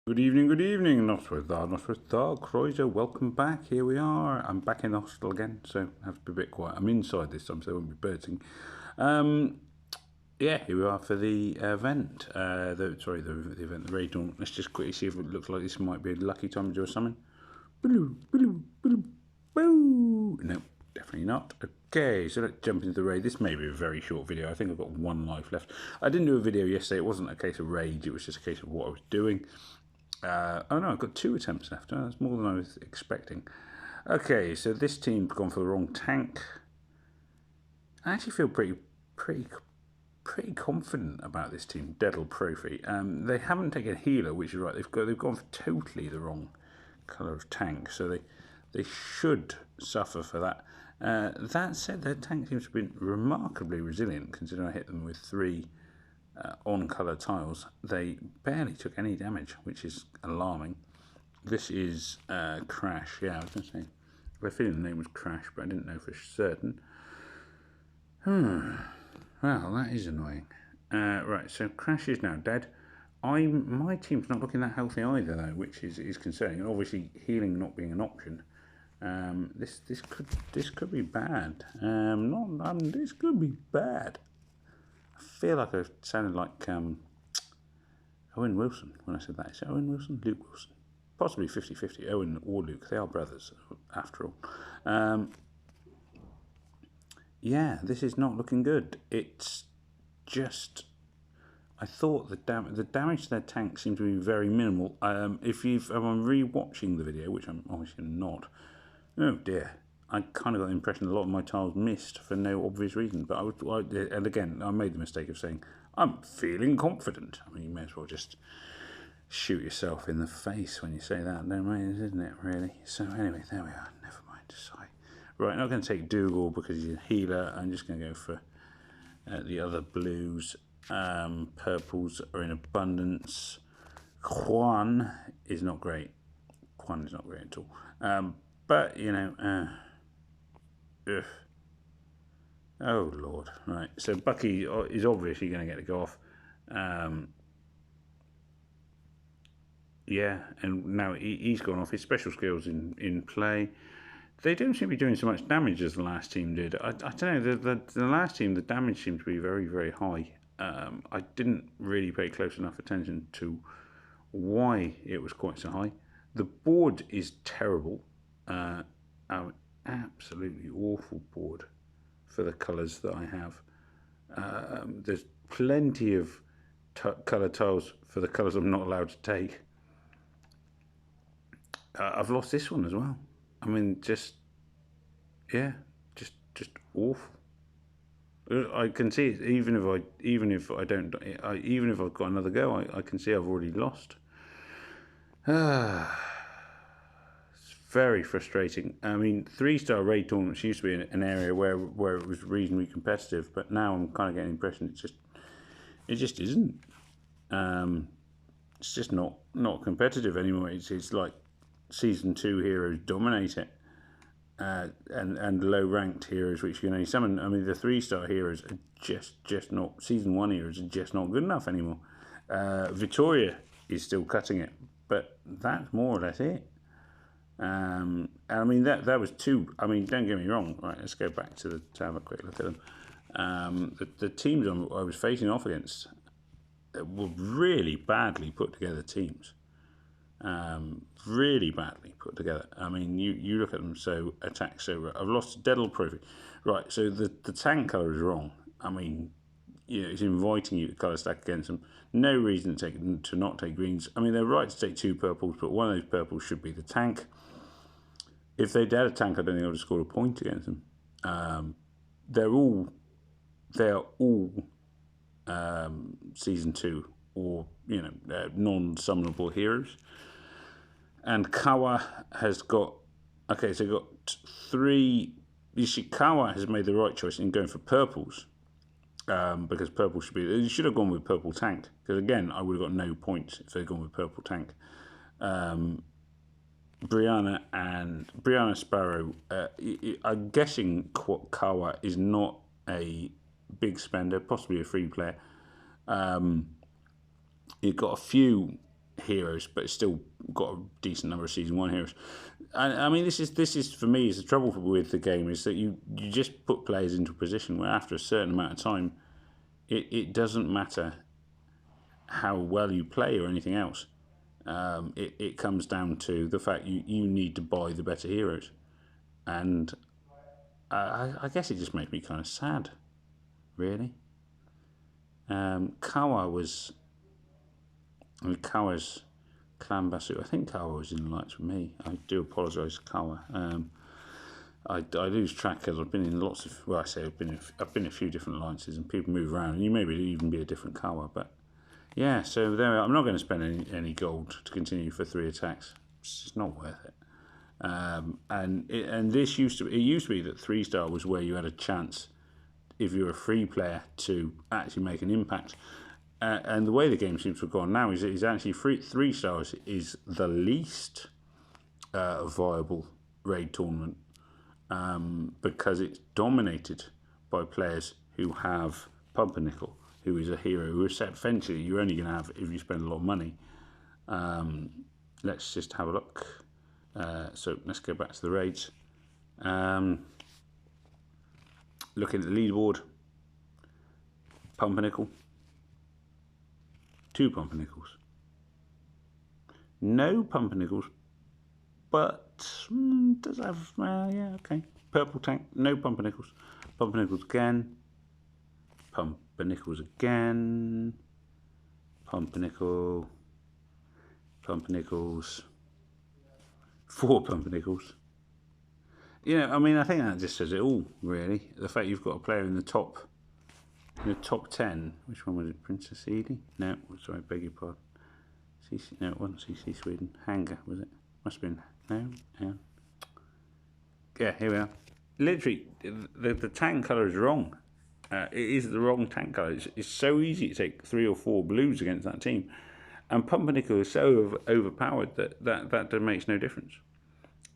Good evening, Northwest Croiser, welcome back, here we are, I'm back in the hostel again, so I have to be a bit quiet, I'm inside this time, so there won't be birdsing. Yeah, here we are for the event, the event, the raid dawn. Let's just quickly see if it looks like this might be a lucky time to do a summon. Boo. No, definitely not. Okay, so let's jump into the raid. This may be a very short video. I think I've got one life left. I didn't do a video yesterday. It wasn't a case of rage. It was just a case of what I was doing. Oh no, I've got 2 attempts left. Oh, that's more than I was expecting. Okay, so this team's gone for the wrong tank. I actually feel pretty confident about this team, Deadle Profi. They haven't taken a healer, which is right. They've gone for totally the wrong colour of tank, so they should suffer for that. That said, their tank seems to have been remarkably resilient, considering I hit them with 3 on-colour tiles. They barely took any damage, which is alarming. This is Crash. Yeah, I was going to say, I had a feeling the name was Crash, but I didn't know for certain. Well, that is annoying. Right, so Crash is now dead. My team's not looking that healthy either, though, which is concerning. And obviously, healing not being an option. This could be bad. This could be bad. I feel like I sounded like Owen Wilson when I said that. Is it Owen Wilson? Luke Wilson? Possibly 50-50. Owen or Luke. They are brothers, after all. Yeah, this is not looking good. It's just... I thought the damage to their tank seemed to be very minimal. If I'm re-watching the video, which I'm obviously not, oh dear, I kind of got the impression a lot of my tiles missed for no obvious reason. But and again, I made the mistake of saying, I'm feeling confident. I mean, you may as well just shoot yourself in the face when you say that, don't you? Isn't it, really? So anyway, there we are. Never mind. Sorry. Right, I'm not going to take Dougal because he's a healer. I'm just going to go for the other blues. Purples are in abundance. Quan is not great. Quan is not great at all. But, you know... Oh, Lord. Right, so Bucky is obviously going to get to go off. Yeah, and now he's gone off. His special skills in play. They don't seem to be doing so much damage as the last team did. I don't know, the last team, the damage seemed to be very, very high. I didn't really pay close enough attention to why it was quite so high. The board is terrible. An absolutely awful board for the colours that I have. There's plenty of colour tiles for the colours I'm not allowed to take. I've lost this one as well. I mean, just awful. I can see it, even if I've got another go, I can see I've already lost. It's very frustrating. I mean, 3-star raid tournaments used to be an area where it was reasonably competitive, but now I'm kind of getting the impression it just isn't. It's just not competitive anymore. It's like Season 2 heroes dominate it. And low-ranked heroes which you can only summon. I mean, the 3-star heroes are just not... Season 1 heroes are just not good enough anymore. Victoria is still cutting it, but that's more or less it. And I mean, that was 2... I mean, don't get me wrong. Right, let's go back to have a quick look at them. The teams I was facing off against were really badly put together teams. Really badly put together. I mean, you look at them, so attack so... I've lost Deadle Profi. Right, so the tank colour is wrong. I mean, you know, it's inviting you to colour stack against them. No reason to not take greens. I mean, they're right to take 2 purples, but one of those purples should be the tank. If they'd had a tank, I don't think I would have scored a point against them. They're all Season 2 or, you know, non-summonable heroes. And Kawa has got... Okay, so got 3... You see, Kawa has made the right choice in going for purples. Because purple should be... You should have gone with purple tank. Because, again, I would have got no points if they'd gone with purple tank. Brianna Sparrow... I'm guessing Kawa is not a big spender, possibly a free player. You've got a few heroes, but it's still got a decent number of season 1 heroes. And I mean, this is for me is the trouble with the game, is that you just put players into a position where after a certain amount of time, it doesn't matter how well you play or anything else. It comes down to the fact you need to buy the better heroes, and I guess it just makes me kind of sad, really. Kawa's Clan Basu. I think Kawa was in the lights with me. I do apologise, Kawa. I lose track because I've been in lots of. Well, I say I've been in a few different alliances, and people move around, and you maybe even be a different Kawa. But yeah, so there. I'm not going to spend any gold to continue for 3 attacks. It's just not worth it. And this used to be that 3-star was where you had a chance, if you're a free player, to actually make an impact. And the way the game seems to have gone now is actually 3 stars is the least viable raid tournament, because it's dominated by players who have Pumpernickel, who is a hero who is set essentially you're only going to have if you spend a lot of money. Let's just have a look. So let's go back to the raids. Looking at the leaderboard, Pumpernickel. 2 Pumpernickels. No Pumpernickels, but does have, yeah, okay. Purple tank, no Pumpernickels. Pumpernickels again. Pumpernickels again. Pumpernickel. Pumpernickels. 4 Pumpernickels. You know, I mean, I think that just says it all, really. The fact you've got a player in the top 10, which one was it? Princess Edie? No, sorry, beg your pardon. No, it wasn't CC Sweden. Hanger, was it? Must have been. No? Yeah, here we are. Literally, the tank colour is wrong. It is the wrong tank colour. It's so easy to take 3 or 4 blues against that team. And Pumpernickel is so overpowered that makes no difference.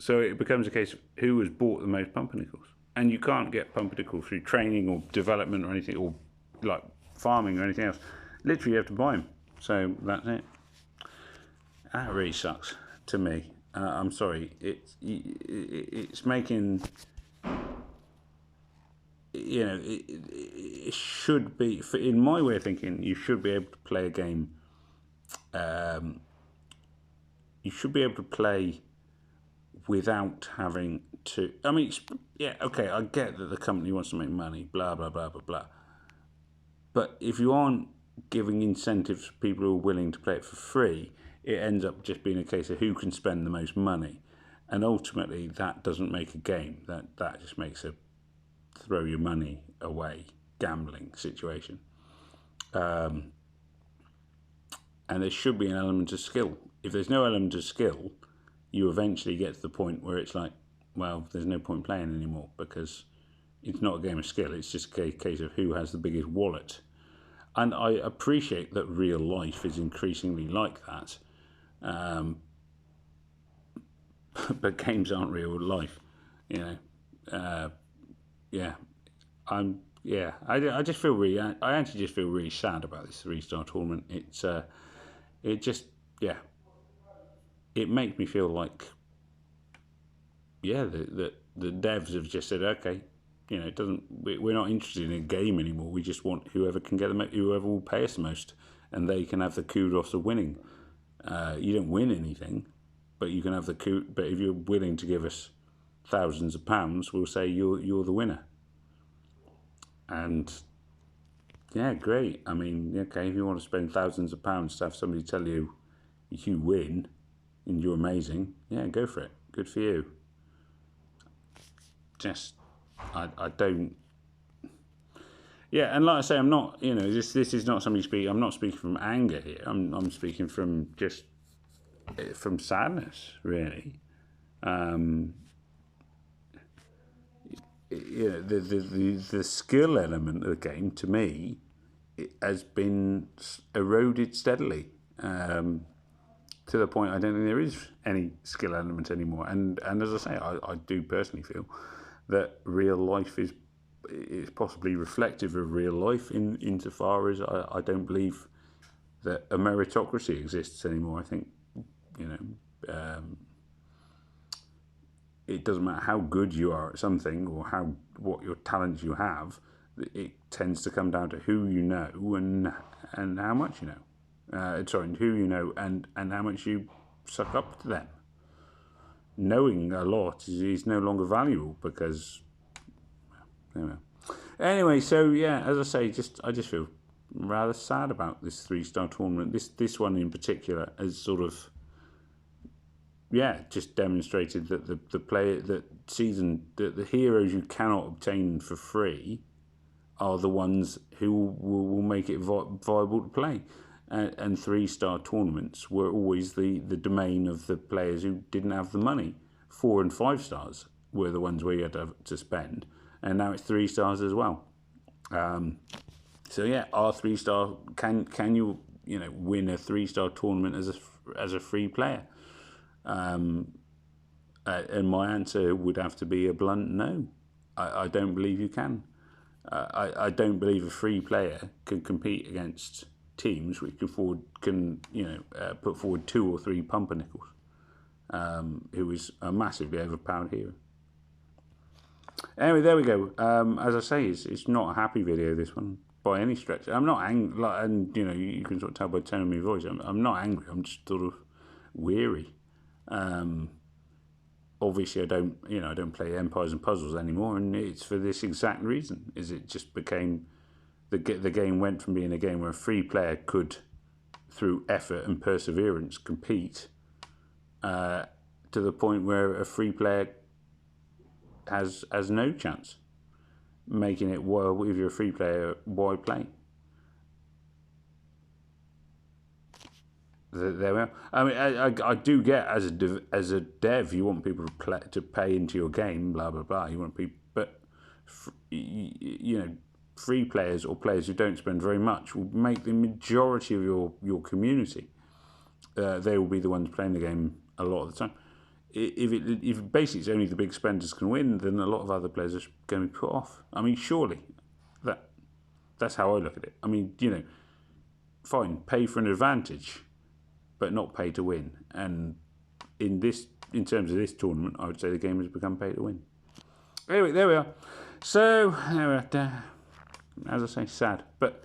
So it becomes a case of who has bought the most Pumpernickels. And you can't get Pumpernickel through training or development or anything, or like farming or anything else. Literally, you have to buy them. So that's it. That really sucks to me. I'm sorry. It's making. You know, it should be. In my way of thinking, you should be able to play a game. You should be able to play without having to. I mean, yeah, okay. I get that the company wants to make money. Blah blah blah blah blah. But if you aren't giving incentives for people who are willing to play it for free, it ends up just being a case of who can spend the most money. And ultimately, that doesn't make a game. That just makes a throw your money away gambling situation. And there should be an element of skill. If there's no element of skill, you eventually get to the point where it's like, well, there's no point playing anymore, because it's not a game of skill. It's just a case of who has the biggest wallet. And I appreciate that real life is increasingly like that. But games aren't real life, you know. Yeah, I just feel really. I actually just feel really sad about this 3-star tournament. It just, yeah. It makes me feel like, yeah, the devs have just said, okay, you know, it doesn't. We're not interested in a game anymore. We just want whoever can get whoever will pay us the most, and they can have the kudos of winning. You don't win anything, but you can have the coup. But if you're willing to give us thousands of pounds, we'll say you're the winner. And yeah, great. I mean, okay, if you want to spend thousands of pounds to have somebody tell you you win and you're amazing, yeah, go for it. Good for you. Just, I don't. Yeah, and like I say, I'm not. You know, this is not somebody speaking. I'm not speaking from anger here. I'm speaking from just from sadness, really. You know, the skill element of the game, to me, it has been eroded steadily, to the point I don't think there is any skill element anymore. And as I say, I do personally feel that real life is possibly reflective of real life insofar as I don't believe that a meritocracy exists anymore. I think, it doesn't matter how good you are at something or what your talents you have. It tends to come down to who you know and how much you know. Who you know and how much you suck up to them. Knowing a lot is no longer valuable because, Anyway, so yeah, as I say, I just feel rather sad about this 3-star tournament. This one in particular has sort of, just demonstrated that the heroes you cannot obtain for free are the ones who will make it viable to play. And 3-star tournaments were always the domain of the players who didn't have the money. 4 and 5 stars were the ones where you had to spend, and now it's 3 stars as well. So yeah, our 3-star can you win a 3-star tournament as a free player? And my answer would have to be a blunt no. I don't believe you can. I don't believe a free player can compete against teams which can put forward 2 or 3 pumpernickels, who is a massively overpowered hero. Anyway, there we go. As I say, it's not a happy video, this one, by any stretch. I'm not angry, and you can sort of tell by the tone of my voice. I'm not angry. I'm just sort of weary. Obviously, I don't play Empires and Puzzles anymore, and it's for this exact reason. Is it just became the game went from being a game where a free player could, through effort and perseverance, compete, to the point where a free player has no chance, making it, well, if you're a free player, why play? There we are. I mean, I do get as a dev, you want people to pay into your game, blah blah blah. You want people, but free players or players who don't spend very much will make the majority of your community. They will be the ones playing the game a lot of the time. If basically it's only the big spenders can win, then a lot of other players are going to be put off. I mean, surely that's how I look at it. I mean, fine, pay for an advantage, but not pay to win. And in terms of this tournament, I would say the game has become pay to win. Anyway, there we are. So, as I say, sad, but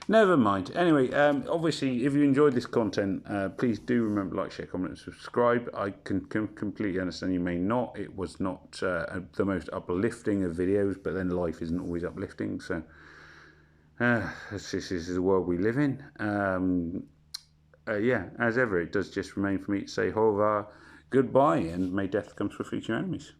never mind. Anyway, obviously, if you enjoyed this content, please do remember to like, share, comment, and subscribe. I can completely understand you may not. It was not the most uplifting of videos, but then life isn't always uplifting. So, this is the world we live in. As ever, it does just remain for me to say au revoir, goodbye, and may death come for future enemies.